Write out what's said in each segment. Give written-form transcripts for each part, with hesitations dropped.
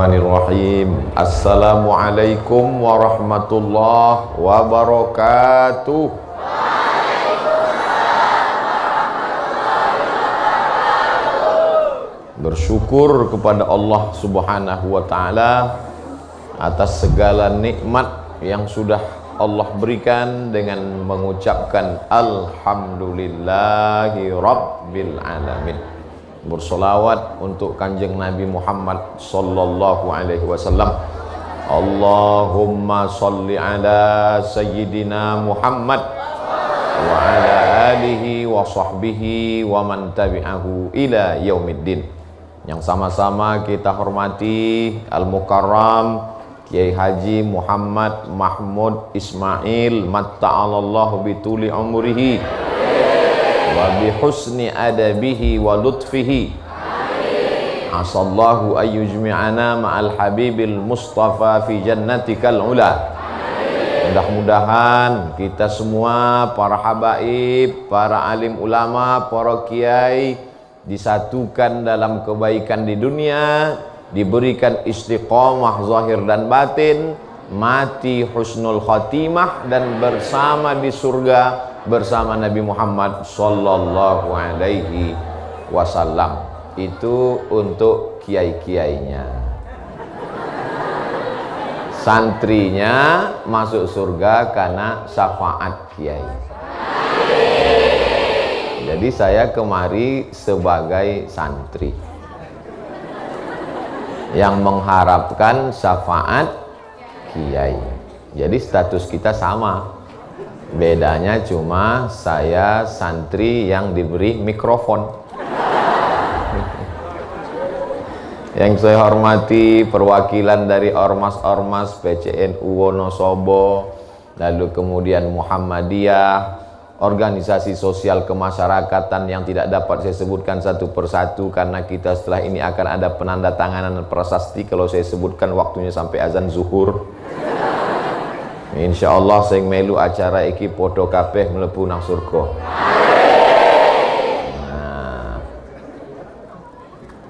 Bismillahirrahmanirrahim. Assalamualaikum warahmatullahi wabarakatuh. Bersyukur kepada Allah Subhanahu wa Ta'ala atas segala nikmat yang sudah Allah berikan dengan mengucapkan Alhamdulillahi Rabbil Alamin. Bersolawat untuk kanjeng Nabi Muhammad sallallahu alaihi wasallam. Allahumma salli ala sayyidina Muhammad wa ala alihi wa sahbihi wa man tabi'ahu ila yaumiddin. Yang sama-sama kita hormati Al-Mukarram Kiai Haji Muhammad Mahmud Ismail matta'alallahu bituli umrihi wa bihusni adabihi wa lutfihi. Asallahu ayyujmi'ana ma'al habibil mustafa fi jannatikal ula. Mudah-mudahan kita semua, para habaib, para alim ulama, para kiai, disatukan dalam kebaikan di dunia, diberikan istiqomah zahir dan batin, mati husnul khatimah, dan bersama di surga bersama Nabi Muhammad sallallahu alaihi wasallam. Itu untuk kiai-kiainya. Santrinya masuk surga karena syafaat kiai. Jadi saya kemari sebagai santri yang mengharapkan syafaat kiai. Jadi status kita sama. Bedanya cuma saya santri yang diberi mikrofon. Yang saya hormati perwakilan dari ormas-ormas PCNU Wonosobo, lalu kemudian Muhammadiyah, organisasi sosial kemasyarakatan yang tidak dapat saya sebutkan satu persatu karena kita setelah ini akan ada penandatanganan prasasti. Kalau saya sebutkan waktunya sampai azan zuhur. Insya Allah saya melu acara iki podo kabeh mlebu nang surga. Nah.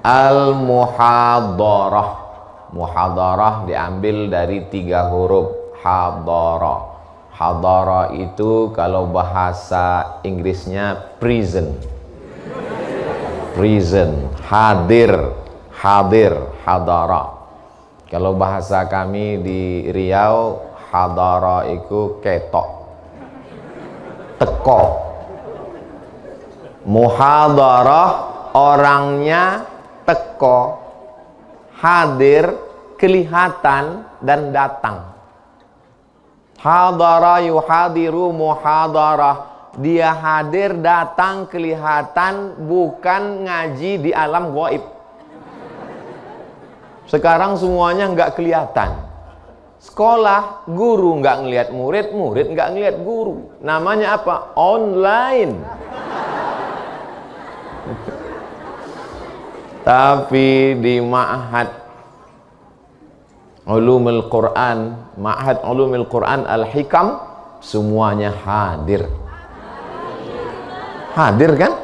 Al-muhadarah. Muhadarah diambil dari 3 huruf hadarah. Hadarah itu kalau bahasa Inggrisnya prison. Prison, hadir, hadir, hadarah. Kalau bahasa kami di Riau, hadara iku ketok, teko. Muhadarah orangnya teko, hadir kelihatan dan datang. Hadara yuhadiru muhadarah, dia hadir datang kelihatan, bukan ngaji di alam gaib. Sekarang semuanya nggak kelihatan. Sekolah, guru nggak ngelihat murid, murid nggak ngelihat guru. Namanya apa? Online. Tapi di Ma'had Ulumul Quran, Ma'had Ulumul Quran Al-Hikam, semuanya hadir. Hadir kan?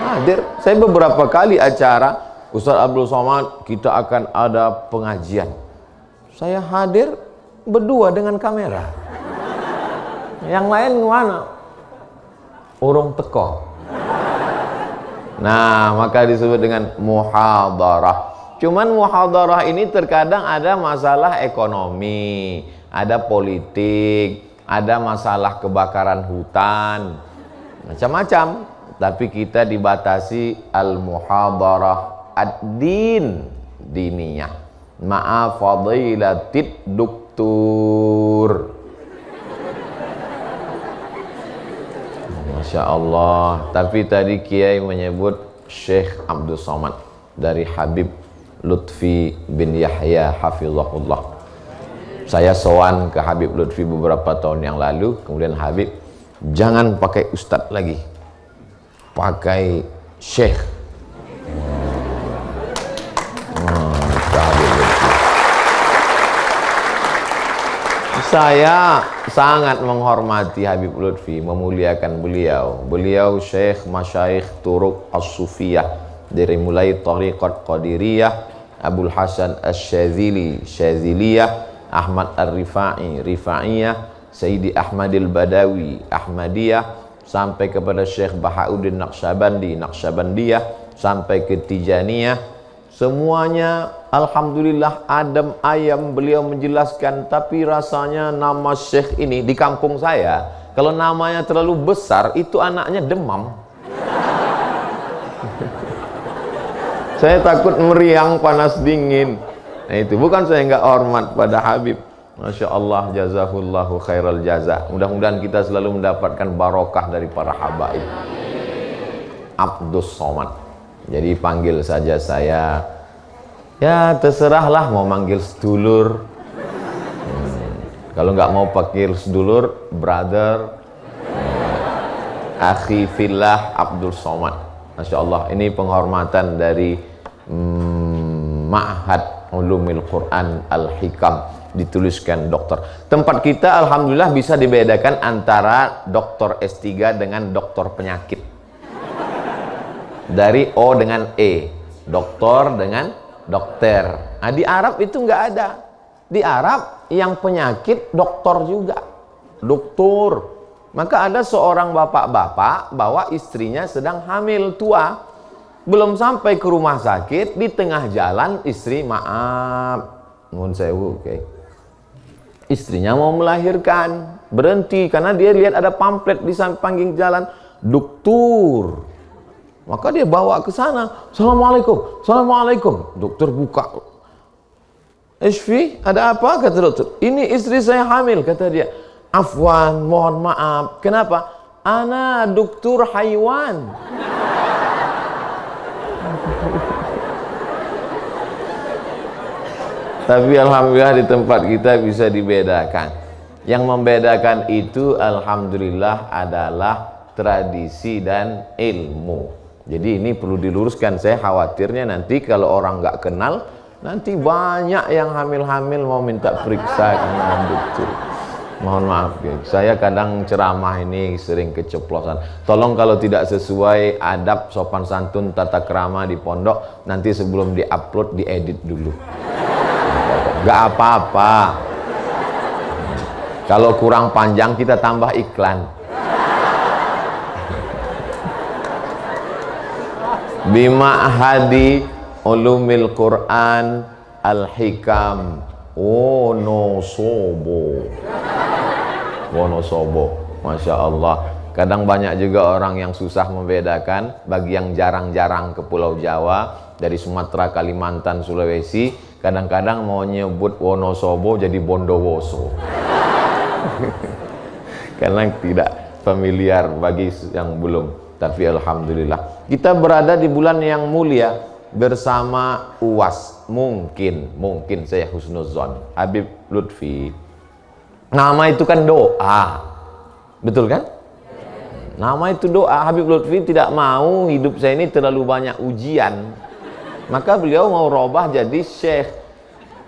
Hadir. Saya beberapa kali acara Ustaz Abdul Somad, kita akan ada pengajian. Saya hadir berdua dengan kamera. Yang lain mana? Urung teko. Nah, maka disebut dengan muhadarah. Cuman muhadarah ini terkadang ada masalah ekonomi, ada politik, ada masalah kebakaran hutan, macam-macam. Tapi kita dibatasi al-muhadarah ad-din, diniyah. Ma'a fadilatid doktur. Masya Allah. Tapi tadi Kiai menyebut Syekh Abdul Somad dari Habib Lutfi bin Yahya hafizahullah. Saya sowan ke Habib Lutfi beberapa tahun yang lalu. Kemudian Habib, jangan pakai ustadz lagi, pakai Syekh. Saya sangat menghormati Habib Lutfi, memuliakan beliau. Beliau Syekh Masyaikh Turuk As-Sufiyah, dari mulai Tariqat Qadiriyah, Abul Hasan Asy-Syadzili, Syadziliyah, Ahmad Ar-Rifai, Rifaiyah, Sayyidi Ahmadil Badawi, Ahmadiyah, sampai kepada Syekh Bahauddin Naqsyabandi, Naqsyabandiyah, sampai ke Tijaniyah. Semuanya alhamdulillah adem ayam beliau menjelaskan. Tapi rasanya nama Syekh ini di kampung saya, kalau namanya terlalu besar itu anaknya demam. Saya takut meriang, panas dingin. Nah itu bukan saya nggak hormat pada Habib. Masya Allah, jazahullahu khairal jaza. Mudah-mudahan kita selalu mendapatkan barokah dari para habaib. Abdus Somad. Jadi panggil saja saya. Ya terserahlah mau manggil sedulur. Kalau nggak mau panggil sedulur, brother, akhi fillah Abdul Somad. Masya Allah, ini penghormatan dari Ma'had Ulumil Quran Al-Hikam, dituliskan dokter. Tempat kita alhamdulillah bisa dibedakan antara doktor S3 dengan doktor penyakit. Dari O dengan E, doktor dengan dokter. Nah, di Arab itu nggak ada. Di Arab yang penyakit doktor juga, doktor. Maka ada seorang bapak-bapak bawa istrinya sedang hamil tua, belum sampai ke rumah sakit, di tengah jalan istri, maaf, nuhun sewu, oke. Istrinya mau melahirkan, berhenti karena dia lihat ada pamflet di samping jalan, dokter. Maka dia bawa ke sana. Assalamualaikum, assalamualaikum. Dokter buka. Ishfi, ada apa? Kata dokter. Ini istri saya hamil, kata dia. Afwan, mohon maaf. Kenapa? Ana dokter haiwan. Tapi alhamdulillah di tempat kita bisa dibedakan. Yang membedakan itu alhamdulillah adalah tradisi dan ilmu. Jadi ini perlu diluruskan. Saya khawatirnya nanti kalau orang nggak kenal, nanti banyak yang hamil-hamil mau minta periksa dengan dokter. Mohon maaf ya, saya kadang ceramah ini sering keceplosan. Tolong kalau tidak sesuai adab, sopan santun, tata krama di pondok, nanti sebelum diupload diedit dulu. Gak apa-apa. Kalau kurang panjang kita tambah iklan. Bima'hadi Ulumil Quran Al-Hikam Wonosobo. Wonosobo, Masya Allah. Kadang banyak juga orang yang susah membedakan. Bagi yang jarang-jarang ke Pulau Jawa, dari Sumatera, Kalimantan, Sulawesi, kadang-kadang mau nyebut Wonosobo jadi Bondowoso. Karena tidak familiar bagi yang belum. Tapi alhamdulillah kita berada di bulan yang mulia bersama UAS. Mungkin saya husnuzon Habib Lutfi. Nama itu kan doa, betul kan? Nama itu doa. Habib Lutfi tidak mau hidup saya ini terlalu banyak ujian, maka beliau mau robah jadi syekh.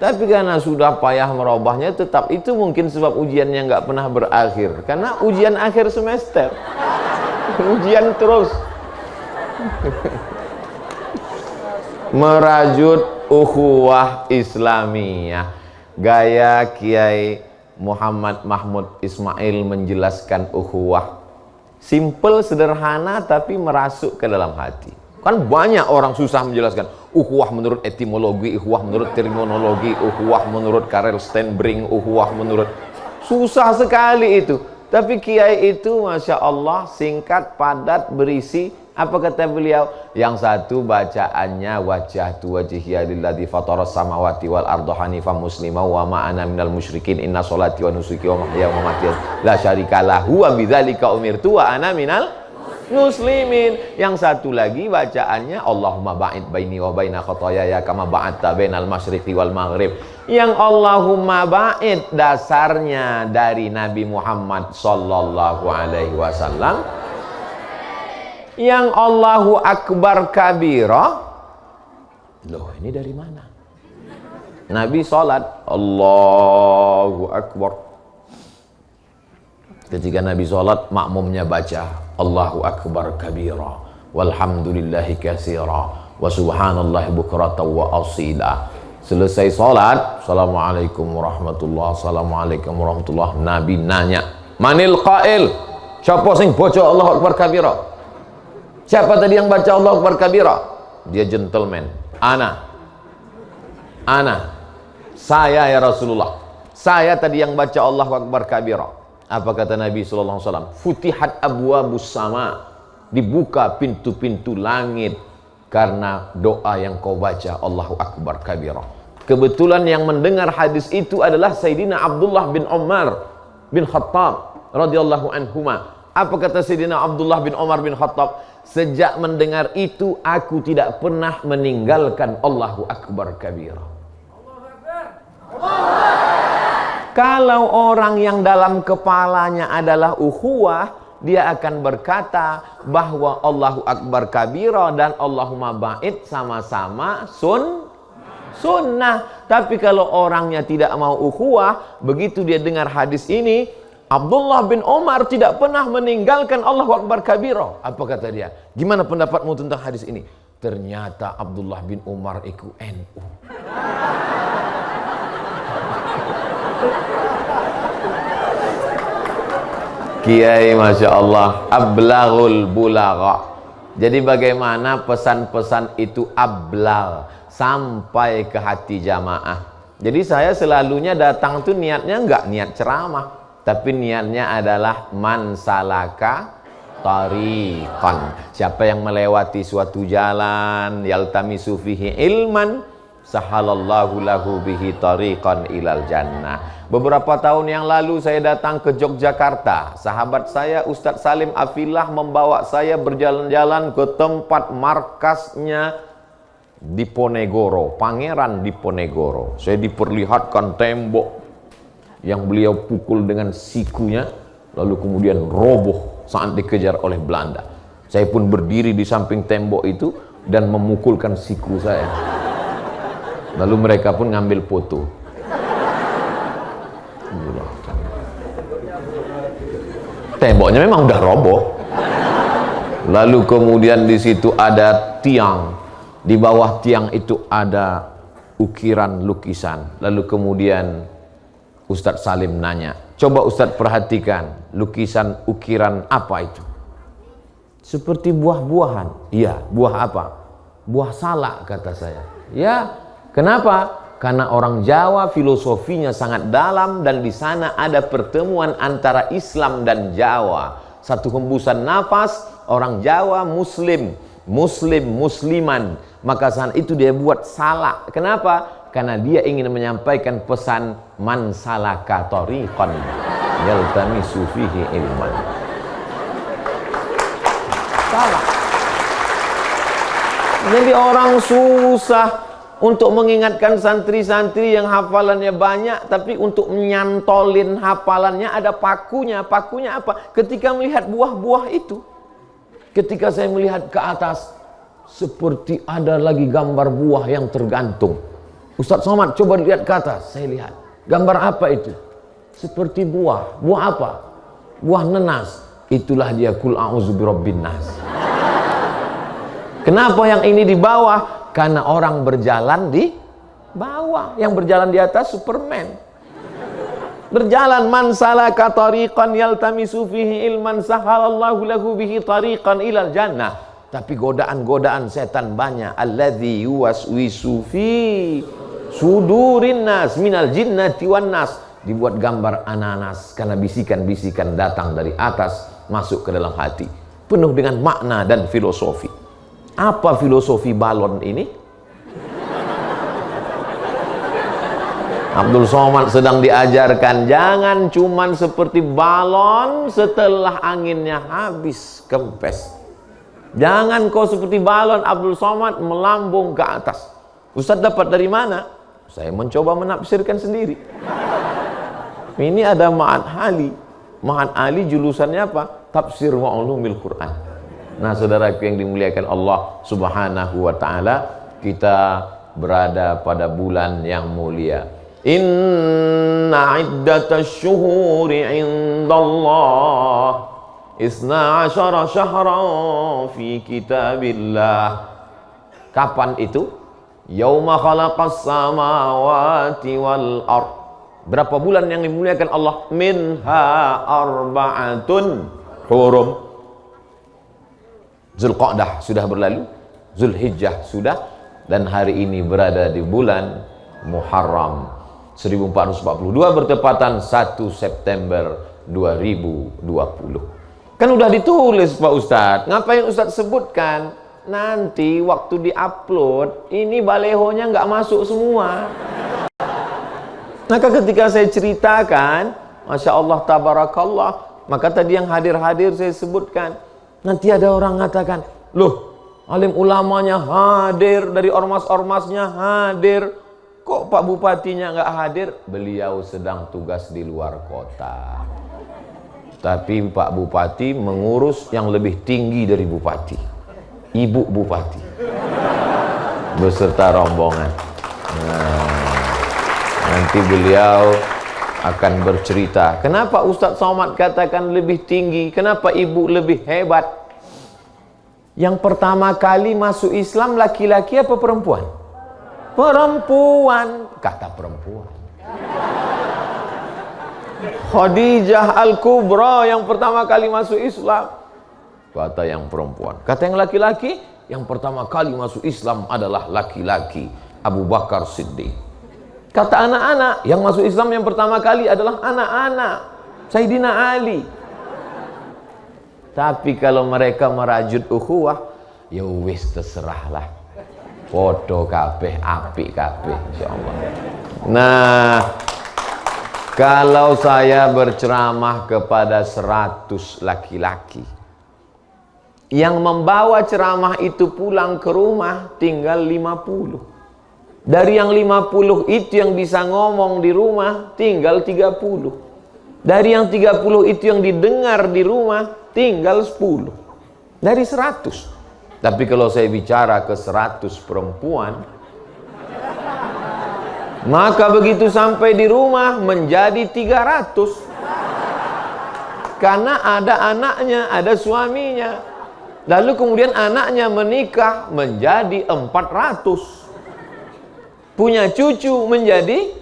Tapi karena sudah payah merubahnya, tetap itu mungkin sebab ujiannya nggak pernah berakhir. Karena ujian akhir semester, ujian terus. Merajut ukhuwah Islamiyah, gaya Kiai Muhammad Mahmud Ismail menjelaskan ukhuwah. Simple, sederhana, tapi merasuk ke dalam hati. Kan banyak orang susah menjelaskan ukhuwah menurut etimologi, ukhuwah menurut terminologi, ukhuwah menurut Karel Stenbring, ukhuwah menurut, susah sekali itu. Tapi kiai itu Masya Allah singkat, padat, berisi. Apa kata beliau? Yang satu bacaannya wajjahtu wajhiya lilladzi fataras samawati wal arda hanifan muslima wa ma ana minal musyrikin inna sholati wa nusuki wa mahyaya wa mamati la syarika lahu wa bidzalika umirtu wa ana minal muslimin. Yang satu lagi bacaannya Allahumma ba'id baini wa baina khotoyaya kama ba'adta bainal masyriqi wal maghrib. Yang Allahumma ba'id dasarnya dari Nabi Muhammad sallallahu alaihi wasallam. Yang Allahu Akbar kabira. Loh, ini dari mana? Nabi sholat Allahu Akbar. Ketika Nabi sholat, makmumnya baca Allahu Akbar kabira walhamdulillahi katsira wa subhanallahi bukratan wa asila. Selesai salat, assalamualaikum warahmatullahi, assalamualaikum warahmatullahi. Nabi nanya, manil qail, siapa sing baca Allahu akbar kabira? Siapa tadi yang baca Allahu akbar kabira? Dia gentleman. Ana, saya ya Rasulullah, saya tadi yang baca Allahu akbar kabira. Apa kata Nabi sallallahu alaihi wasallam? Futihat abwabus sama, dibuka pintu-pintu langit karena doa yang kau baca Allahu akbar kabira. Kebetulan yang mendengar hadis itu adalah Sayyidina Abdullah bin Umar bin Khattab radhiyallahu anhuma. Apa kata Sayyidina Abdullah bin Umar bin Khattab? Sejak mendengar itu aku tidak pernah meninggalkan Allahu akbar kabira. Kalau orang yang dalam kepalanya adalah ukhuwah, dia akan berkata bahwa Allahu akbar kabira dan Allahumma ba'id sama-sama sunnah. Tapi kalau orangnya tidak mau ukhuwah, begitu dia dengar hadis ini, Abdullah bin Umar tidak pernah meninggalkan Allahu akbar kabira. Apa kata dia? Gimana pendapatmu tentang hadis ini? Ternyata Abdullah bin Umar itu NU. Kiai Masya Allah, ablaghul bulagha. Jadi bagaimana pesan-pesan itu ablag, sampai ke hati jamaah. Jadi saya selalunya datang tuh niatnya enggak niat ceramah, tapi niatnya adalah man salaka tariqan. Siapa yang melewati suatu jalan, yaltamisu fihi ilman, sahalallahu lahu bihi tariqan ilal jannah. Beberapa tahun yang lalu saya datang ke Yogyakarta. Sahabat saya Ustadz Salim Afillah membawa saya berjalan-jalan ke tempat markasnya Diponegoro, Pangeran Diponegoro. Saya diperlihatkan tembok yang beliau pukul dengan sikunya, lalu kemudian roboh saat dikejar oleh Belanda. Saya pun berdiri di samping tembok itu dan memukulkan siku saya. Lalu mereka pun ngambil foto. Temboknya memang udah roboh. Lalu kemudian di situ ada tiang. Di bawah tiang itu ada ukiran lukisan. Lalu kemudian Ustadz Salim nanya, coba Ustadz perhatikan lukisan ukiran apa itu? Seperti buah-buahan. Iya, buah apa? Buah salak kata saya. Ya, kenapa? Karena orang Jawa filosofinya sangat dalam dan di sana ada pertemuan antara Islam dan Jawa. Satu hembusan nafas, orang Jawa musliman. Maka saat itu dia buat salak. Kenapa? Karena dia ingin menyampaikan pesan man salaka tariqan yaltamisu fihi ilman. Salak. Jadi orang susah untuk mengingatkan santri-santri yang hafalannya banyak, tapi untuk menyantolin hafalannya ada pakunya. Pakunya apa? Ketika melihat buah-buah itu, ketika saya melihat ke atas, seperti ada lagi gambar buah yang tergantung. Ustadz Somad, coba lihat ke atas. Saya lihat. Gambar apa itu? Seperti buah. Buah apa? Buah nenas. Itulah dia kul a'udzu birabbin nas. Kenapa yang ini di bawah? Karena orang berjalan di bawah, yang berjalan di atas Superman. Berjalan man salaka tariqan yaltamisu fihi ilman sahalallahu lahu bihi tariqan ilal jannah. Tapi godaan-godaan setan banyak. Alladzi yuwaswisu fi sudurin nas minal jinnati wan nas. Dibuat gambar ananas karena bisikan-bisikan datang dari atas masuk ke dalam hati, penuh dengan makna dan filosofi. Apa filosofi balon ini? Abdul Somad sedang diajarkan jangan cuman seperti balon setelah anginnya habis kempes. Jangan kau seperti balon Abdul Somad melambung ke atas. Ustaz dapat dari mana? Saya mencoba menafsirkan sendiri. Ini ada Ma'an Ali. Ma'an Ali julusannya apa? Tafsir wa ulumil Quran. Nah, saudaraku yang dimuliakan Allah Subhanahu wa taala, kita berada pada bulan yang mulia. Inna iddatasy syuhuri 'indallah isna 'asyara syahran fi kitabillah Kapan itu? Yauma khalaqas samawati wal ard. Berapa bulan yang dimuliakan Allah? Minha arba'atun hurum. Zulqa'dah sudah berlalu, Zulhijjah sudah, dan hari ini berada di bulan Muharram 1442 bertepatan 1 September 2020. Kan udah ditulis Pak Ustadz, ngapain Ustadz sebutkan? Nanti waktu diupload ini balehonya nggak masuk semua. Maka ketika saya ceritakan, Masya Allah, Tabarakallah, maka tadi yang hadir-hadir saya sebutkan. Nanti ada orang mengatakan, loh, alim ulamanya hadir, dari ormas-ormasnya hadir, kok Pak Bupatinya nggak hadir? Beliau sedang tugas di luar kota. Tapi Pak Bupati mengurus yang lebih tinggi dari Bupati, Ibu Bupati beserta rombongan. Nanti beliau akan bercerita, kenapa Ustadz Somad katakan lebih tinggi, kenapa ibu lebih hebat. Yang pertama kali masuk Islam laki-laki apa perempuan? Perempuan, kata perempuan. Khadijah Al-Kubra yang pertama kali masuk Islam, kata yang perempuan. Kata yang laki-laki, yang pertama kali masuk Islam adalah laki-laki, Abu Bakar Siddiq. Kata anak-anak, yang masuk Islam yang pertama kali adalah anak-anak, Sayyidina Ali. Tapi kalau mereka merajut ukhuwah, ya wis terserahlah. Podo kabeh, apik kabeh, insyaallah. Nah, kalau saya berceramah kepada 100 laki-laki, yang membawa ceramah itu pulang ke rumah tinggal 50. Dari yang 50 itu yang bisa ngomong di rumah tinggal 30. Dari yang 30 itu yang didengar di rumah tinggal 10. Dari 100. Tapi kalau saya bicara ke 100 perempuan, maka begitu sampai di rumah menjadi 300. Karena ada anaknya, ada suaminya. Lalu kemudian anaknya menikah menjadi 400. Punya cucu menjadi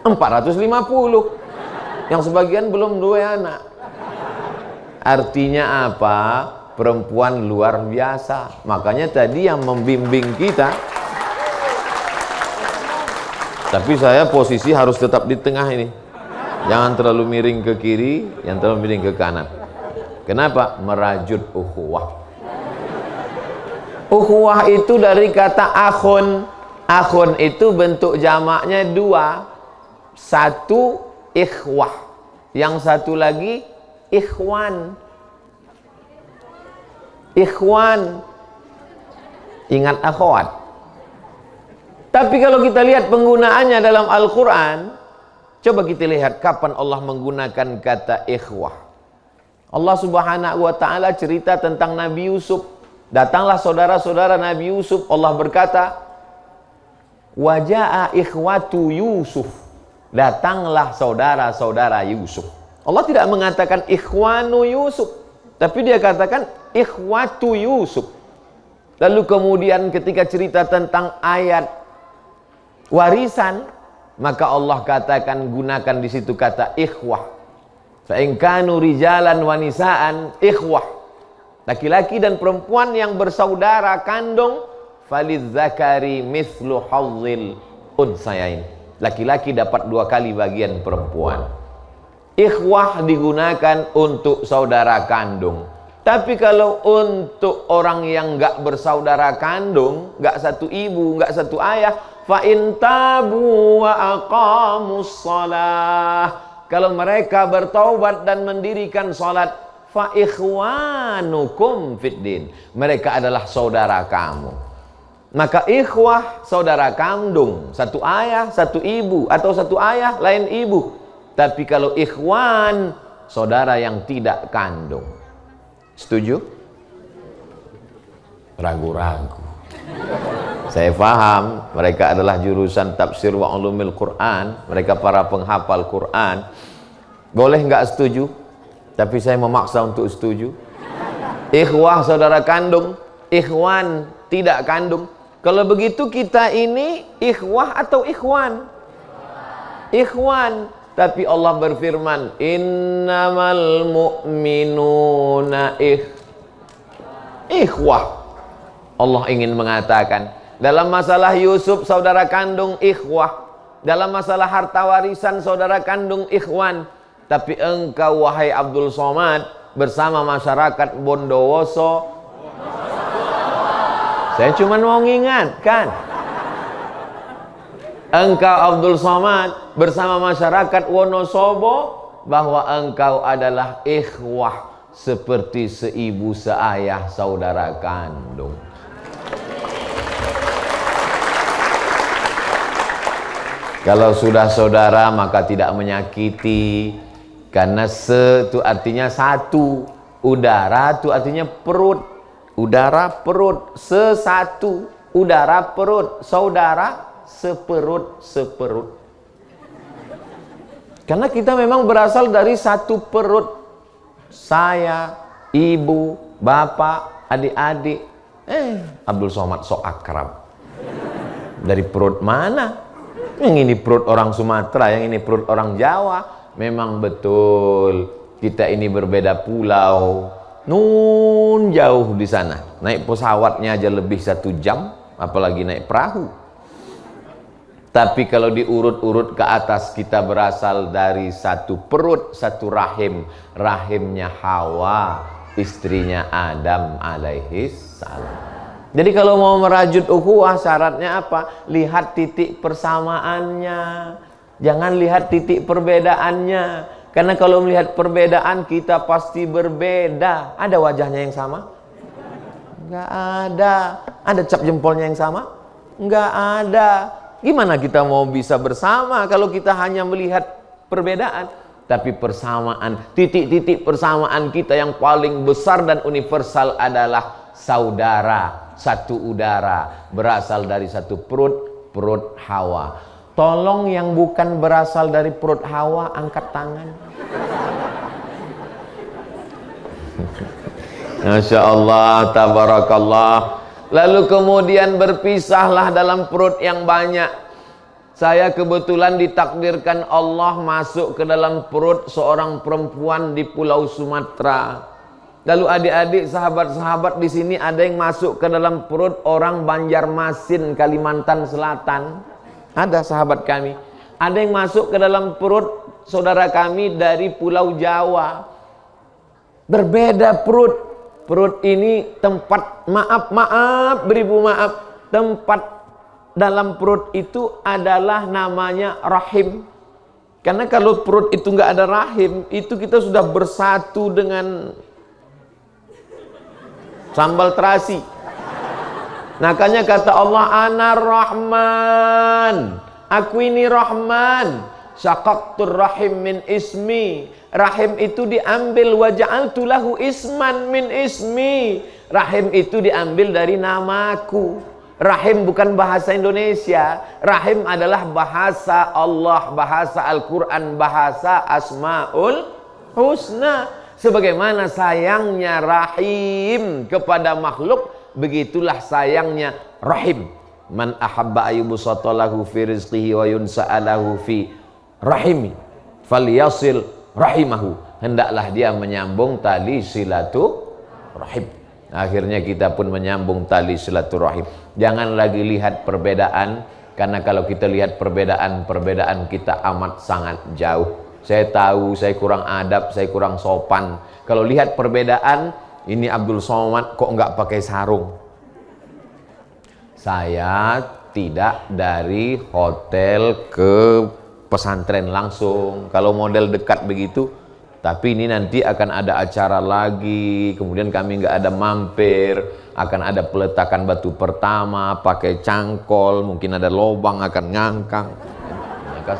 450. Yang sebagian belum 2 anak. Artinya apa? Perempuan luar biasa. Makanya tadi yang membimbing kita, tapi saya posisi harus tetap di tengah ini. Jangan terlalu miring ke kiri, jangan terlalu miring ke kanan. Kenapa? Merajut ukhuwah. Ukhuwah itu dari kata akhun. Akhun itu bentuk jamaknya 2. Satu ikhwah, yang satu lagi ikhwan. Ikhwan, ingat akhwat. Tapi kalau kita lihat penggunaannya dalam Al-Quran, coba kita lihat kapan Allah menggunakan kata ikhwah. Allah Subhanahu wa ta'ala cerita tentang Nabi Yusuf. Datanglah saudara-saudara Nabi Yusuf, Allah berkata, waja'a ikhwatu Yusuf, datanglah saudara-saudara Yusuf. Allah tidak mengatakan ikhwanu Yusuf, tapi dia katakan ikhwatu Yusuf. Lalu kemudian ketika cerita tentang ayat warisan, maka Allah katakan, gunakan di situ kata ikhwah. Fa in kanu rijalan wa nisaan ikhwah. Laki-laki dan perempuan yang bersaudara kandung, falizzakari mithlu hazzil unsayain. Laki-laki dapat 2 kali bagian perempuan. Ikhwah digunakan untuk saudara kandung. Tapi kalau untuk orang yang enggak bersaudara kandung, enggak satu ibu, enggak satu ayah, fa in tabu wa aqamus shalah, kalau mereka bertaubat dan mendirikan salat, fa ikhwanukum fiddin, mereka adalah saudara kamu. Maka ikhwah saudara kandung, satu ayah, satu ibu, atau satu ayah lain ibu. Tapi kalau ikhwan, saudara yang tidak kandung. Setuju? Ragu-ragu. Saya paham mereka adalah jurusan tafsir wa ulumil Quran, mereka para penghafal Quran. Boleh nggak setuju? Tapi saya memaksa untuk setuju. Ikhwah saudara kandung, ikhwan tidak kandung. Kalau begitu kita ini ikhwah atau ikhwan? Ikhwan. Tapi Allah berfirman, innamal mu'minuna ikhwah. Allah ingin mengatakan, dalam masalah Yusuf saudara kandung ikhwah, dalam masalah harta warisan saudara kandung ikhwan. Tapi engkau wahai Abdul Somad bersama masyarakat Bondowoso, saya cuma mau mengingatkan, engkau Abdul Somad bersama masyarakat Wonosobo bahwa engkau adalah ikhwah seperti seibu seayah saudara kandung. Kalau sudah saudara maka tidak menyakiti, karena itu artinya satu, udara itu artinya perut, udara perut, sesatu, udara perut, saudara seperut. Karena kita memang berasal dari satu perut. Saya, ibu, bapak, adik-adik. Abdul Somad sok akrab. Dari perut mana? Yang ini perut orang Sumatera, yang ini perut orang Jawa. Memang betul kita ini berbeda pulau. Nun jauh di sana. Naik pesawatnya aja lebih 1 jam, apalagi naik perahu. Tapi kalau diurut-urut ke atas, kita berasal dari satu perut, satu rahim. Rahimnya Hawa, istrinya Adam alaihis salam. Jadi kalau mau merajut ukhuwah, syaratnya apa? Lihat titik persamaannya, jangan lihat titik perbedaannya. Karena kalau melihat perbedaan, kita pasti berbeda. Ada wajahnya yang sama? Enggak ada. Ada cap jempolnya yang sama? Enggak ada. Gimana kita mau bisa bersama kalau kita hanya melihat perbedaan? Tapi persamaan, titik-titik persamaan kita yang paling besar dan universal adalah saudara, satu udara, berasal dari satu perut, perut Hawa. Tolong yang bukan berasal dari perut Hawa, angkat tangan. Masya Allah, tabarakallah. Lalu kemudian berpisahlah dalam perut yang banyak. Saya kebetulan ditakdirkan Allah masuk ke dalam perut seorang perempuan di Pulau Sumatera. Lalu adik-adik, sahabat-sahabat di sini ada yang masuk ke dalam perut orang Banjarmasin, Kalimantan Selatan. Ada sahabat kami. Ada yang masuk ke dalam perut saudara kami dari Pulau Jawa. Berbeda perut. Perut ini tempat, maaf, beribu maaf, tempat dalam perut itu adalah namanya rahim. Karena kalau perut itu nggak ada rahim, itu kita sudah bersatu dengan sambal terasi. Makanya kata Allah, Ana Rahman, aku ini Rahman, syaqaqtur rahim min ismi. Rahim itu diambil, wa ja'altu lahu isman min ismi. Rahim itu diambil dari namaku. Rahim bukan bahasa Indonesia. Rahim adalah bahasa Allah, bahasa Al-Quran, bahasa Asmaul Husna. Sebagaimana sayangnya rahim kepada makhluk, begitulah sayangnya rahim. Man ahabba ayyubsata lahu fi rizqihi wa yunsa'alahu fi rahimi falyasil rahimahu. Hendaklah dia menyambung tali silaturahim. Akhirnya kita pun menyambung tali silaturahim. Jangan lagi lihat perbedaan, karena kalau kita lihat perbedaan kita amat sangat jauh. Saya tahu saya kurang adab, saya kurang sopan. Kalau lihat perbedaan, ini Abdul Somad kok enggak pakai sarung? Saya tidak dari hotel ke pesantren langsung. Kalau model dekat begitu, tapi ini nanti akan ada acara lagi, kemudian kami nggak ada mampir, akan ada peletakan batu pertama, pakai cangkol, mungkin ada lobang akan ngangkang. Maka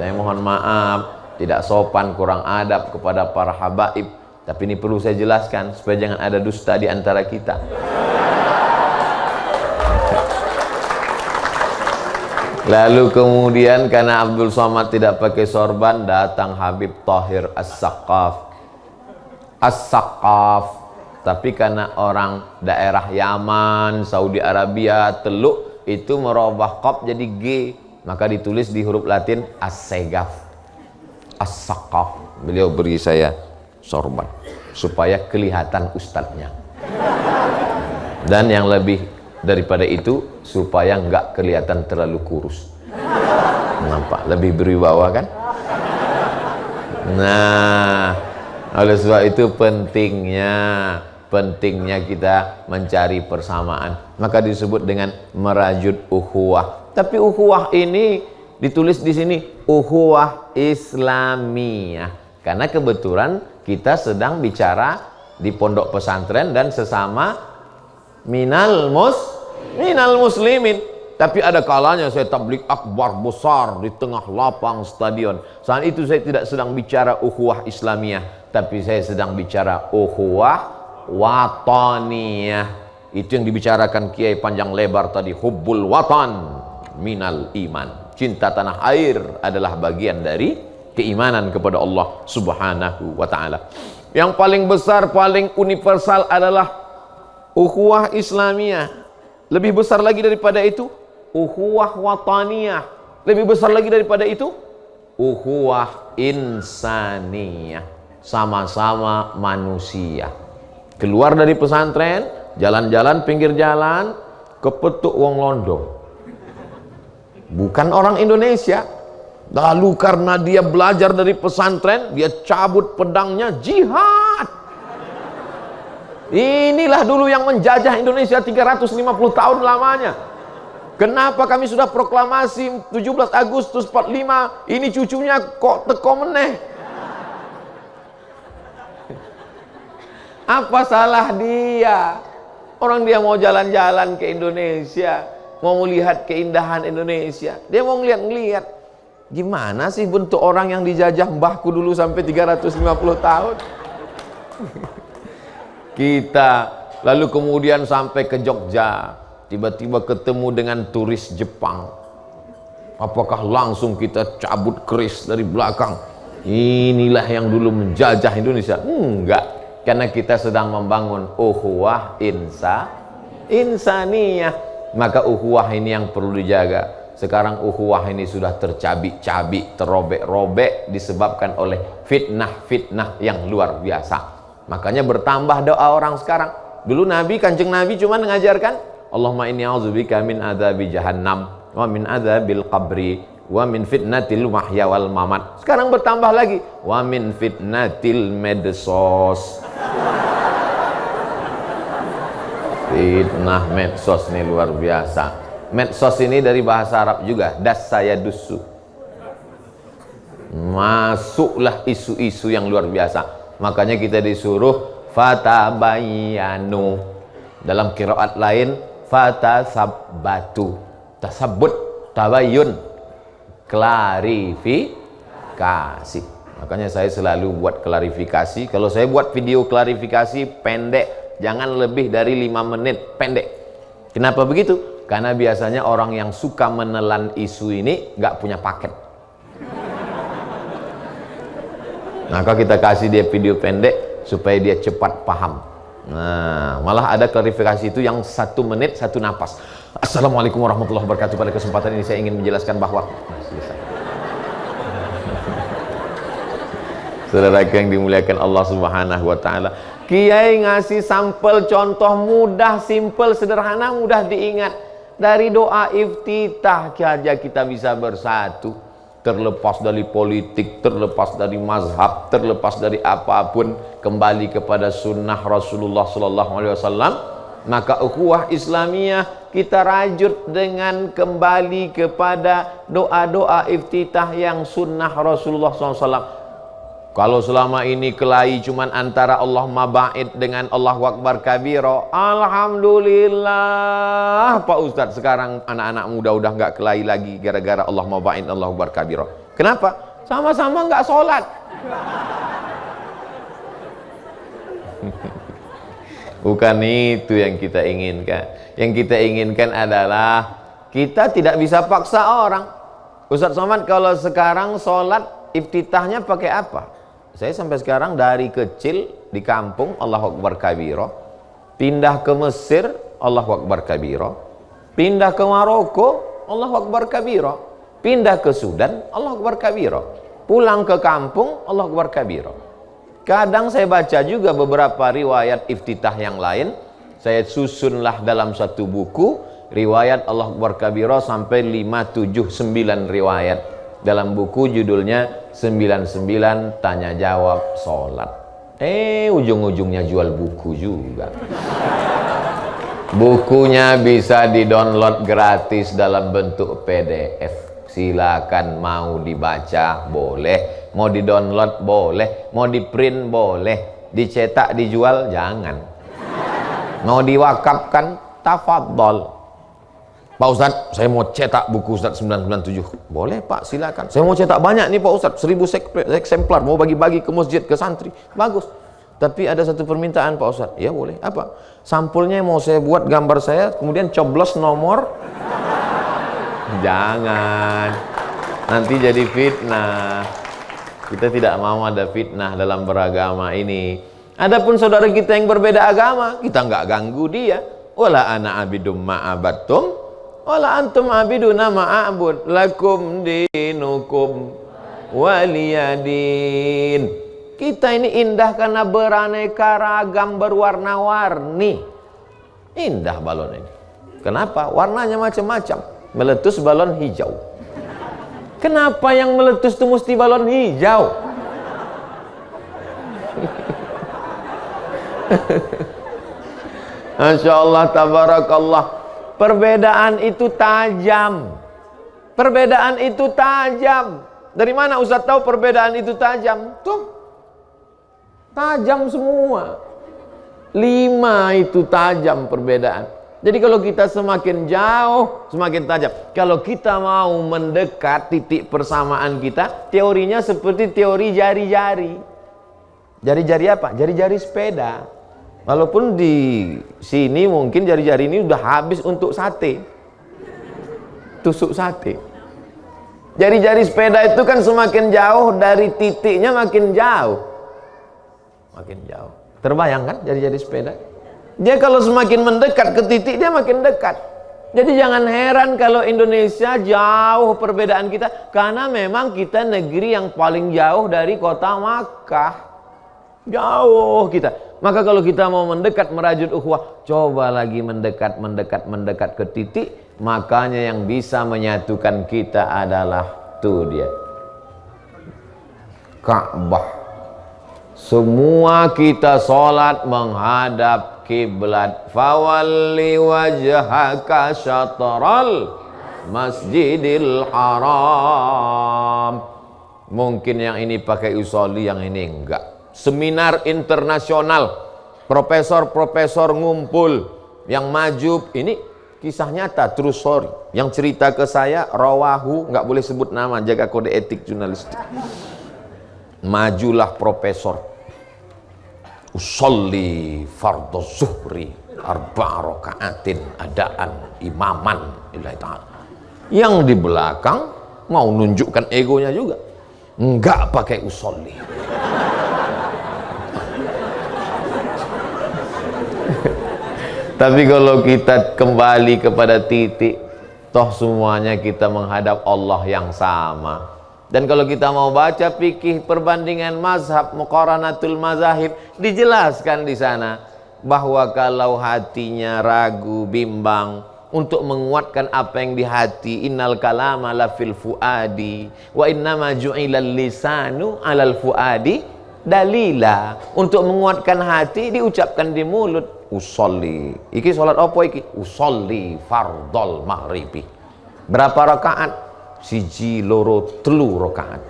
saya mohon maaf, tidak sopan, kurang adab kepada para habaib. Tapi ini perlu saya jelaskan supaya jangan ada dusta di antara kita. Lalu kemudian karena Abdul Somad tidak pakai sorban, datang Habib Tahir As-Saqaf. As-Saqaf Tapi karena orang daerah Yaman, Saudi Arabia, Teluk itu merubah qaf jadi G, maka ditulis di huruf Latin as-segaf, as-saqaf. Beliau beri saya sorban supaya kelihatan ustadznya. Dan yang lebih daripada itu, supaya nggak kelihatan terlalu kurus. Nampak lebih berwibawa kan? Nah, oleh sebab itu pentingnya kita mencari persamaan. Maka disebut dengan merajut ukhuwah. Tapi ukhuwah ini ditulis di sini ukhuwah Islamiyah. Karena kebetulan kita sedang bicara di pondok pesantren dan sesama minal muslimin. Tapi ada kalanya saya tabligh akbar besar di tengah lapang stadion. Saat itu saya tidak sedang bicara ukhuwah Islamiyah, tapi saya sedang bicara ukhuwah wataniyah. Itu yang dibicarakan Kiai panjang lebar tadi, hubbul watan minal iman. Cinta tanah air adalah bagian dari keimanan kepada Allah Subhanahu wa taala. Yang paling besar, paling universal adalah ukhuwah Islamiyah. Lebih besar lagi daripada itu ukhuwah wataniyah. Lebih besar lagi daripada itu ukhuwah insaniyah. Sama-sama manusia. Keluar dari pesantren, jalan-jalan pinggir jalan, kepetuk wong londo, bukan orang Indonesia. Lalu karena dia belajar dari pesantren, dia cabut pedangnya, jihad. Inilah dulu yang menjajah Indonesia 350 tahun lamanya. Kenapa kami sudah proklamasi 17 Agustus 45, ini cucunya kok teko meneh? Apa salah dia? Orang dia mau jalan-jalan ke Indonesia, mau melihat keindahan Indonesia, dia mau ngeliat-ngeliat gimana sih bentuk orang yang dijajah mbahku dulu sampai 350 tahun. Kita lalu kemudian sampai ke Jogja, tiba-tiba ketemu dengan turis Jepang. Apakah langsung kita cabut keris dari belakang? Inilah yang dulu menjajah Indonesia? Enggak, karena kita sedang membangun ukhuwah insaniyah. Maka ukhuwah ini yang perlu dijaga. Sekarang ukhuwah ini sudah tercabik-cabik, terobek-robek disebabkan oleh fitnah-fitnah yang luar biasa. Makanya bertambah doa orang sekarang. Dulu Kanjeng Nabi cuma mengajarkan Allahumma inni a'udzubika min adzabi jahannam wa min adzabil qabri wa min fitnatil mahya wal mamat. Sekarang bertambah lagi wa min fitnatil medsos. Fitnah medsos ini luar biasa. Medsos ini dari bahasa Arab juga, das saya dusu. Masuklah isu-isu yang luar biasa. Makanya kita disuruh fatabayyanu. Dalam qiraat lain fatasabbatu. Tasabbut, tabayyun, klarifikasi. Makanya saya selalu buat klarifikasi. Kalau saya buat video klarifikasi pendek, jangan lebih dari 5 menit, pendek. Kenapa begitu? Karena biasanya orang yang suka menelan isu ini nggak punya paket. Maka kita kasih dia video pendek supaya dia cepat paham. Nah, malah ada klarifikasi itu yang 1 menit 1 napas. Assalamualaikum warahmatullahi wabarakatuh. Pada kesempatan ini saya ingin menjelaskan bahwa saudara yang dimuliakan Allah Subhanahu wa taala, Kiai ngasih sampel contoh mudah, simpel, sederhana, mudah diingat. Dari doa iftitah saja kita bisa bersatu, terlepas dari politik, terlepas dari mazhab, terlepas dari apapun, kembali kepada sunnah Rasulullah SAW. Maka ukhuwah Islamiyah kita rajut dengan kembali kepada doa-doa iftitah yang sunnah Rasulullah SAW. Kalau selama ini kelahi cuman antara Allahumma ba'id dengan Allahu Akbar kabira, alhamdulillah Pak Ustadz, sekarang anak-anak muda udah nggak kelahi lagi gara-gara Allahumma ba'id Allahu Akbar kabira. Kenapa? Sama-sama nggak sholat. Bukan itu yang kita inginkan. Yang kita inginkan adalah kita tidak bisa paksa orang. Ustadz Somad, kalau sekarang sholat iftitahnya pakai apa? Saya sampai sekarang dari kecil di kampung Allahu Akbar kabira, pindah ke Mesir Allahu Akbar kabira, pindah ke Maroko Allahu Akbar kabira, pindah ke Sudan Allahu Akbar kabira, pulang ke kampung Allahu Akbar kabira. Kadang saya baca juga beberapa riwayat iftitah yang lain, saya susunlah dalam satu buku riwayat Allahu Akbar kabira sampai 5, 7, 9 riwayat. Dalam buku judulnya 99 tanya jawab sholat. Ujung-ujungnya jual buku juga. Bukunya bisa di-download gratis dalam bentuk PDF. Silakan, mau dibaca boleh, mau di-download boleh, mau di-print boleh, dicetak dijual jangan. Mau diwakafkan tafadhol. Pak Ustadz, saya mau cetak buku Ustadz 997. Boleh Pak, silakan. Saya mau cetak banyak nih Pak Ustadz, 1000 eksemplar, mau bagi-bagi ke masjid, ke santri. Bagus. Tapi ada satu permintaan Pak Ustadz. Ya boleh. Apa? Sampulnya mau saya buat gambar saya, kemudian coblos nomor. Jangan. Nanti jadi fitnah. Kita tidak mau ada fitnah dalam beragama ini. Adapun saudara kita yang berbeda agama, kita nggak ganggu dia. Wala ana abidum ma'abattum wala antum abiduna ma'abud lakum dinukum waliyadin. Kita ini indah karena beraneka ragam, berwarna-warni. Indah balon ini. Kenapa? Warnanya macam-macam. Meletus balon hijau. Kenapa yang meletus itu mesti balon hijau? Masya Allah, tabarakallah. Perbedaan itu tajam. Perbedaan itu tajam. Dari mana Ustaz tahu perbedaan itu tajam? Tuh, tajam semua. 5 itu tajam perbedaan. Jadi kalau kita semakin jauh, semakin tajam. Kalau kita mau mendekat titik persamaan kita, teorinya seperti teori jari-jari. Jari-jari apa? Jari-jari sepeda. Walaupun di sini mungkin jari-jari ini udah habis untuk sate, tusuk sate. Jari-jari sepeda itu kan semakin jauh dari titiknya makin jauh. Makin jauh. Terbayang kan jari-jari sepeda? Dia kalau semakin mendekat ke titik dia makin dekat. Jadi jangan heran kalau Indonesia jauh perbedaan kita, karena memang kita negeri yang paling jauh dari kota Makkah. Jauh kita. Maka kalau kita mau mendekat merajut ukhuwah, coba lagi mendekat ke titik. Makanya yang bisa menyatukan kita adalah tuh dia, Ka'bah. Semua kita sholat menghadap kiblat. Fawalli wajhaka syatral masjidil haram. Mungkin yang ini pakai usolli, yang ini enggak. Seminar internasional, profesor-profesor ngumpul, yang maju, ini kisah nyata, true story. Yang cerita ke saya, rawahu, nggak boleh sebut nama, jaga kode etik jurnalistik. Majulah profesor, usolli fardhu zuhri arba'a raka'atin adaan imaman lillahi ta'ala. Yang di belakang mau nunjukkan egonya juga, nggak pakai usolli. Tapi kalau kita kembali kepada titik, toh semuanya kita menghadap Allah yang sama. Dan kalau kita mau baca fikih perbandingan mazhab, muqaranatul mazahib, dijelaskan di sana bahwa kalau hatinya ragu, bimbang, untuk menguatkan apa yang di hati, innal kalama la fil fuadi wa innama ju'ilal lisanu alal fuadi dalila. Untuk menguatkan hati diucapkan di mulut. Usolli, iki sholat apa iki? Usolli fardhol maghribi. Berapa rakaat? 1, 2, 3 rakaat.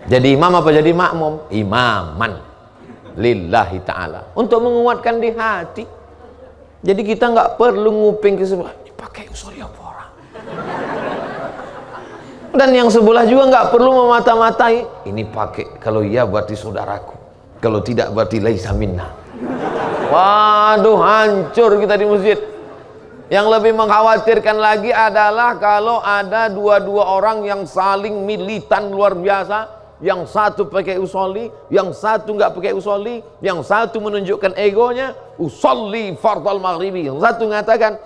Jadi imam apa jadi makmum? Imaman lillahi ta'ala, untuk menguatkan di hati. Jadi kita nggak perlu nguping ke sebelah, ini pakai usolli apa orang. Dan yang sebelah juga nggak perlu memata-matai, ini pakai, kalau iya berarti saudaraku, kalau tidak berarti laisa minna. Waduh, hancur kita di masjid. Yang lebih mengkhawatirkan lagi adalah kalau ada dua-dua orang yang saling militan luar biasa, Yang satu pakai usolli, yang satu nggak pakai usolli, yang satu menunjukkan egonya, usolli fardal maghribi. Yang satu mengatakan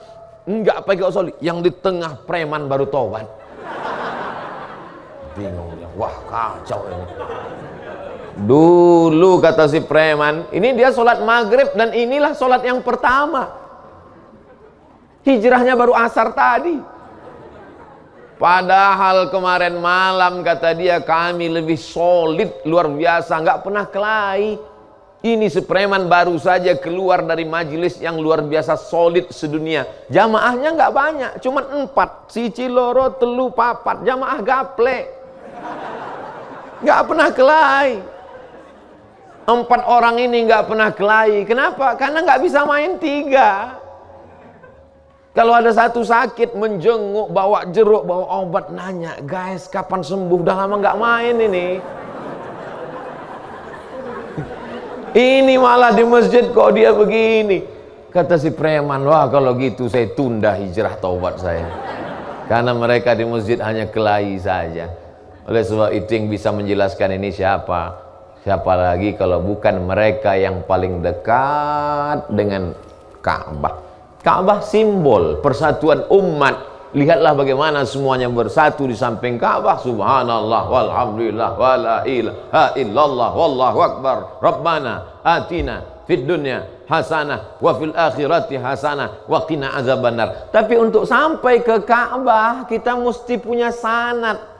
nggak pakai usolli, yang di tengah preman baru tobat. Bingung ya, wah kacau ini. Dulu kata si preman, ini dia sholat maghrib dan inilah sholat yang pertama. Hijrahnya baru asar tadi. Padahal kemarin malam kata dia kami lebih solid luar biasa, nggak pernah kelahi. Ini si preman baru saja keluar dari majelis yang luar biasa solid sedunia. Jamaahnya nggak banyak, cuma 4. Siji loro telu papat, jamaah gaple. Nggak pernah kelahi. 4 orang ini nggak pernah kelahi. Kenapa? Karena nggak bisa main 3. Kalau ada satu sakit, menjenguk, bawa jeruk, bawa obat, nanya, guys kapan sembuh? Udah lama nggak main ini. Ini malah di masjid kok dia begini. Kata si preman, wah kalau gitu saya tunda hijrah taubat saya. Karena mereka di masjid hanya kelahi saja. Oleh sebab itu yang bisa menjelaskan ini siapa? Siapa lagi kalau bukan mereka yang paling dekat dengan Ka'bah. Ka'bah simbol persatuan umat. Lihatlah bagaimana semuanya bersatu di samping Ka'bah. Subhanallah walhamdulillah wala ilaha illallah wallahu akbar. Rabbana atina fid dunya hasanah wa fil akhirati hasanah wa qina azabannar. Tapi untuk sampai ke Ka'bah kita mesti punya sanad.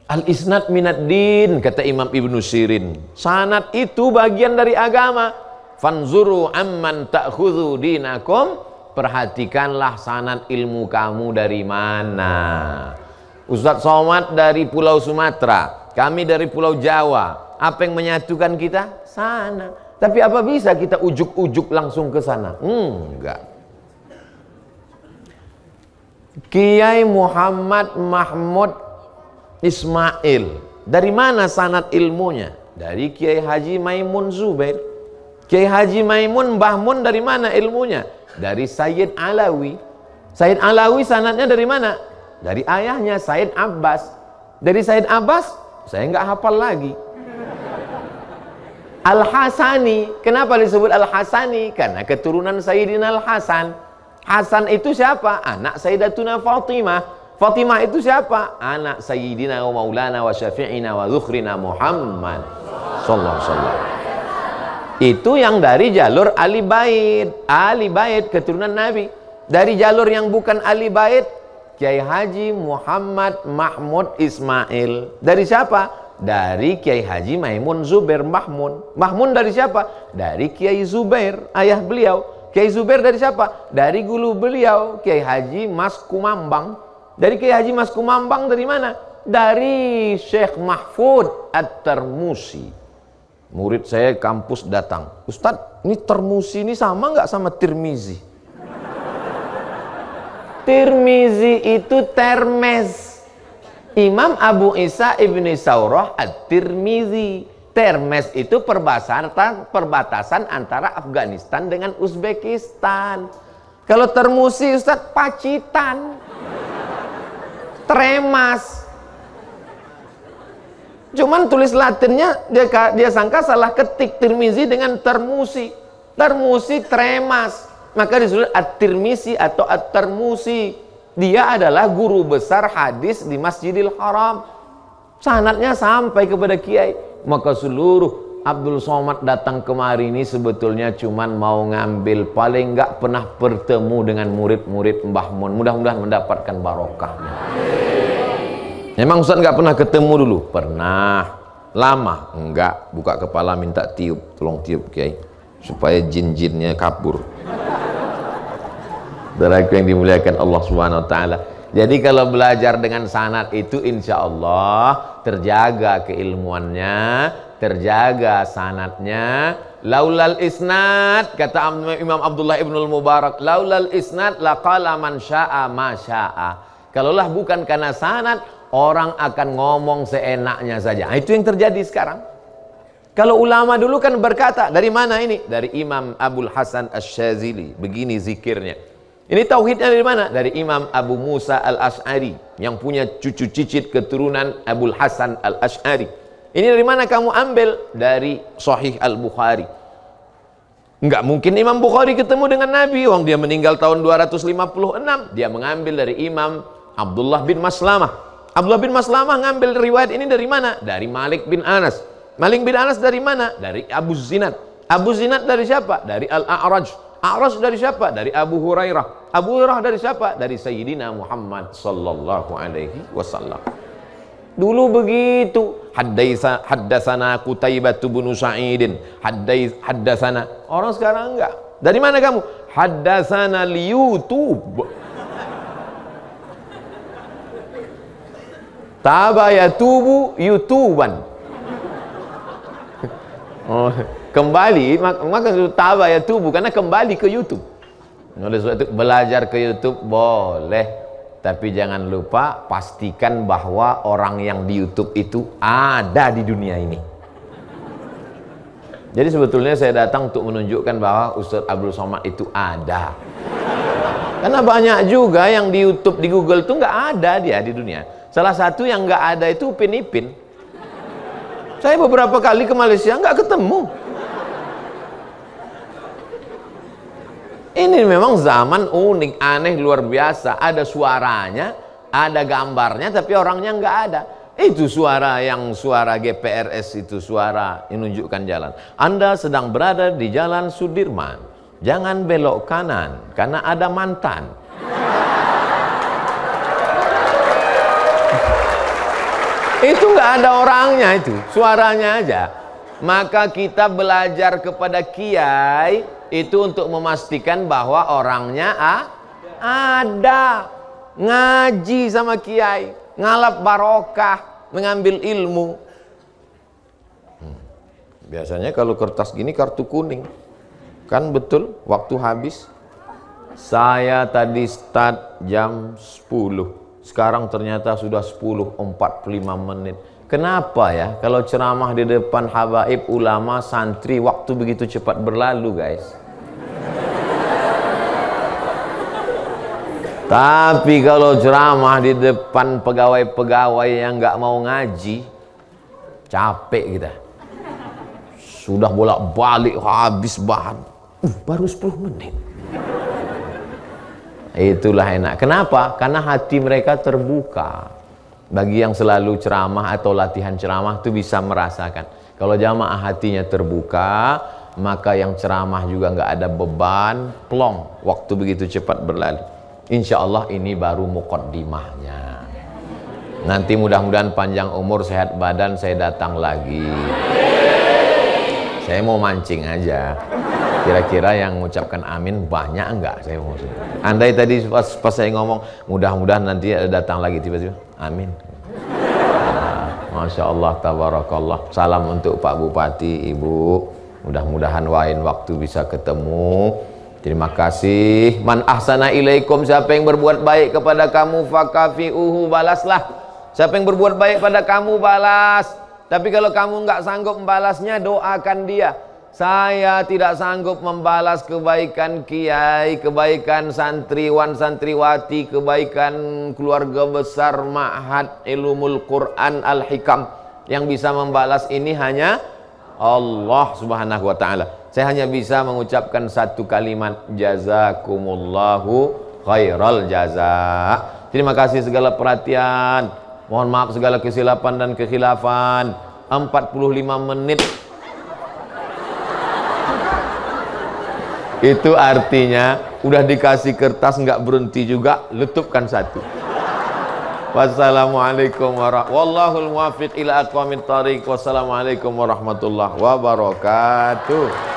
Al-isnad minad din, kata Imam Ibnu Sirin. Sanad itu bagian dari agama. Fanzuru amman ta'khudhu dinakum, perhatikanlah sanad ilmu kamu dari mana. Ustadz Somad dari Pulau Sumatera, kami dari Pulau Jawa. Apa yang menyatukan kita? Sana. Tapi apa bisa kita ujuk-ujuk langsung ke sana? Enggak. Kiai Muhammad Mahmud Ismail, dari mana sanad ilmunya? Dari Kiai Haji Maimun Zubair. Kiai Haji Maimun Mbah Mun dari mana ilmunya? Dari Sayyid Alawi. Sayyid Alawi sanadnya dari mana? Dari ayahnya Sayyid Abbas. Dari Sayyid Abbas saya nggak hafal lagi. Al-Hasani, kenapa disebut Al-Hasani? Karena keturunan Sayyidina Al-Hasan. Hasan itu siapa? Anak Sayyidatuna Fatimah. Fatimah itu siapa? Anak Sayyidina wa Maulana wa Syafi'ina wa Dzukhrina Muhammad sallallahu alaihi wasallam. Itu yang dari jalur Ali Bait. Ali Bait keturunan Nabi. Dari jalur yang bukan Ali Bait, Kiai Haji Muhammad Mahmud Ismail. Dari siapa? Dari Kiai Haji Maimun Zubair Mahmun. Mahmun dari siapa? Dari Kiai Zubair, ayah beliau. Kiai Zubair dari siapa? Dari guru beliau, Kiai Haji Mas Kumambang. Dari Kiai Haji Mas Kumambang dari mana? Dari Syekh Mahfud At-Tarmusi. Murid saya kampus datang, Ustadz, ini Termusi ini sama nggak sama Tirmizi? Tirmizi itu Termes. Imam Abu Isa Ibni Saurah At-Tirmizi. Termes itu perbatasan antara Afghanistan dengan Uzbekistan. Kalau Termusi, Ustadz, Pacitan. Tremas. Cuman tulis Latinnya dia sangka salah ketik Tirmizi dengan Termusi. Termusi Tremas. Maka disebut At-Tirmizi atau At-Termusi. Dia adalah guru besar hadis di Masjidil Haram. Sanadnya sampai kepada Kiai. Maka seluruh Abdul Somad datang kemari ini sebetulnya cuman mau ngambil, paling nggak pernah bertemu dengan murid-murid Mbah Mun. Mudah-mudahan mendapatkan barokahnya. Memang Ustaz nggak pernah ketemu dulu? Pernah. Lama? Enggak. Buka kepala minta tiup, tolong tiup Kiai, supaya jin-jinnya kabur. Saudaraku yang dimuliakan Allah Subhanahu Wa Taala. Jadi kalau belajar dengan sanad itu insya Allah terjaga keilmuannya, terjaga sanadnya. Laulal isnad, kata Imam Abdullah Ibnul Mubarak, laulal isnad laqala man sya'a ma sya'a. Kalaulah bukan karena sanad, orang akan ngomong seenaknya saja. Nah, itu yang terjadi sekarang. Kalau ulama dulu kan berkata, dari mana ini? Dari Imam Abul Hasan Asy-Syadzili. Begini zikirnya. Ini tauhidnya dari mana? Dari Imam Abu Musa al-Ash'ari yang punya cucu cicit keturunan Abul Hasan al-Ash'ari. Ini dari mana kamu ambil? Dari Sahih al-Bukhari. Enggak mungkin Imam Bukhari ketemu dengan Nabi, dia meninggal tahun 256. Dia mengambil dari Imam Abdullah bin Maslamah. Abdullah bin Maslamah ngambil riwayat ini dari mana? Dari Malik bin Anas. Malik bin Anas dari mana? Dari Abu Zinad. Abu Zinad dari siapa? Dari Al-A'raj. A'raj dari siapa? Dari Abu Hurairah. Abu Hurairah dari siapa? Dari Sayyidina Muhammad sallallahu alaihi wasallam. Dulu begitu. Haddatsana Qutaibah bin Sa'idin. Haddatsana. Orang sekarang enggak. Dari mana kamu? Haddatsana li YouTube. Taba yatubu YouTuban. Oh, kembali maka taba yatubu karena kembali ke YouTube. Oleh sebab itu belajar ke YouTube boleh, tapi jangan lupa pastikan bahwa orang yang di YouTube itu ada di dunia ini. Jadi sebetulnya saya datang untuk menunjukkan bahwa Ustadz Abdul Somad itu ada. Karena banyak juga yang di YouTube, di Google itu nggak ada dia di dunia. Salah satu yang nggak ada itu Upin Ipin. Saya beberapa kali ke Malaysia nggak ketemu. Ini memang zaman unik, aneh, luar biasa. Ada suaranya, ada gambarnya, tapi orangnya nggak ada. Itu suara GPRS, itu suara yang menunjukkan jalan. Anda sedang berada di jalan Sudirman. Jangan belok kanan, karena ada mantan. Itu nggak ada orangnya, itu suaranya aja. Maka kita belajar kepada kiai itu untuk memastikan bahwa orangnya ada. Ngaji sama kiai, ngalap barokah, mengambil ilmu. Biasanya kalau kertas gini kartu kuning, kan betul waktu habis. Saya tadi start jam 10. Sekarang ternyata sudah 10.45 menit. Kenapa ya? Kalau ceramah di depan habaib, ulama, santri, waktu begitu cepat berlalu, guys. Tapi kalau ceramah di depan pegawai-pegawai yang nggak mau ngaji, capek kita. Sudah bolak-balik habis bahan. Baru 10 menit. Itulah enak. Kenapa? Karena hati mereka terbuka. Bagi yang selalu ceramah atau latihan ceramah itu bisa merasakan. Kalau jamaah hatinya terbuka, maka yang ceramah juga nggak ada beban, plong. Waktu begitu cepat berlalu. Insya Allah ini baru muqaddimahnya. Nanti mudah-mudahan panjang umur, sehat badan, saya datang lagi. Saya mau mancing aja. Kira-kira yang mengucapkan amin banyak enggak? Saya mau. Andai tadi pas saya ngomong mudah-mudahan nanti datang lagi, tiba-tiba amin. Masya Allah, tabarakallah. Salam untuk Pak Bupati, Ibu. Mudah-mudahan lain waktu bisa ketemu. Terima kasih. Man ahsana ilaikum, siapa yang berbuat baik kepada kamu fakafi'uhu, balaslah. Siapa yang berbuat baik pada kamu, balas. Tapi kalau kamu nggak sanggup membalasnya, doakan dia. Saya tidak sanggup membalas kebaikan kiai, kebaikan santriwan, santriwati, kebaikan keluarga besar Ma'had Ilmul Quran Al-Hikam. Yang bisa membalas ini hanya Allah Subhanahu wa ta'ala. Saya hanya bisa mengucapkan satu kalimat, jazakumullahu khairal jaza. Terima kasih segala perhatian. Mohon maaf segala kesilapan dan kekhilafan. 45 menit. Itu artinya udah dikasih kertas nggak berhenti juga, letupkan satu. Wassalamualaikum warahmatullahi wabarakatuh. Wassalamualaikum warahmatullahi wabarakatuh.